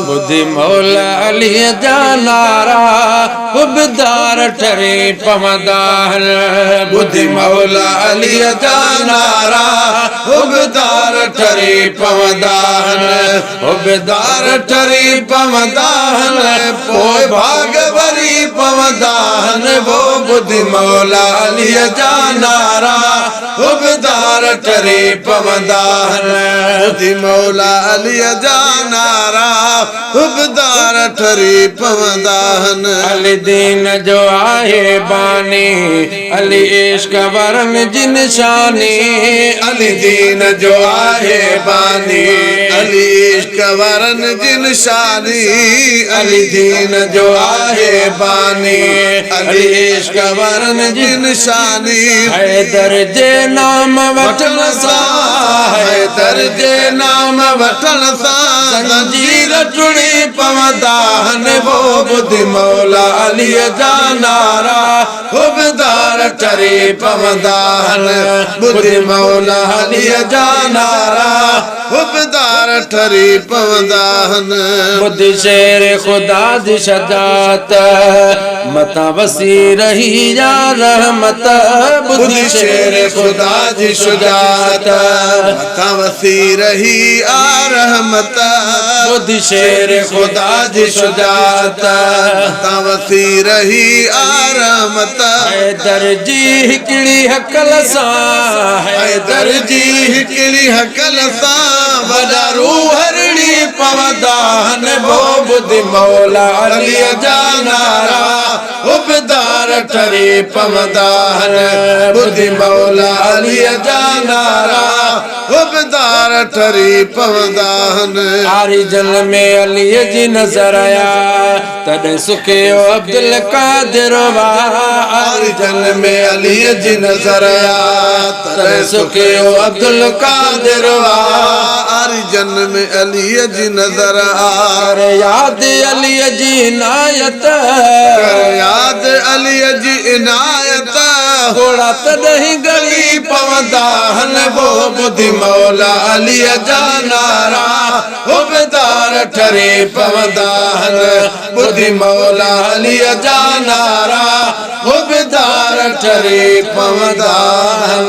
बुद्धि मौला अली जा नारा खुबदार ठरे पवदान बुद्धि मौला अली जा नारा खुबदार ठरे पवदान खुबदार ठरे पवदान पोइ भागवरी पवदान वो बुद्धि मौला अली जा नारा खुबदार ठरे पवदान बुद्धि मौला अली जा नारा खुबदार ठरे पवदान अली दीन जो आहे बानी अली इश्क वरम जिन शानी अली दीन जो आहे बानी अली इश्क वरन जिन शानी अली दीन जो आहे बानी अली इश्क वरन जिन शानी हैदर जे नाम वठन सा हैदर जे नाम वठन सा जंजीर टुड़ी पवदान वो बुद्धि मौला अली जा नारा खुबदार ठरे पवदान बुद्धि मौला अली जा नारा खुबदार ठरे पवदान बुद्धि शेर खुदा दी शजात मता वसी रही या रहमत बुद्धि शेर खुदा दी शुजात मता वसी रही आ रहमत बुद्धि शेर खुदा दी शुजात मता वसी रही आ रहमत हैदर जी हिकड़ी हकल सा हैदर जी हिकड़ी हकल सा वडा रूहरणी पवदान वो बुद्धि मौला अली जा नारा खुबदार ठरे पवदान बुद्धि मौला अली जा नारा खुबदार ठरे पवदान आरी जल में अली जी नजर आया तद सुखे अब्दुल कादिर आरी जल में अली जी नजर आया तद सुखे अब्दुल कादिर आरी जन में अली जी नजर आ याद अली जी इनायत याद अली जी इनायत थोड़ा तदही गली पवदान वो बुद्धि मौला अली जा नारा खुबदार ठरे पवदान बुद्धि मौला अली जा नारा खुबदार ठरे पवदान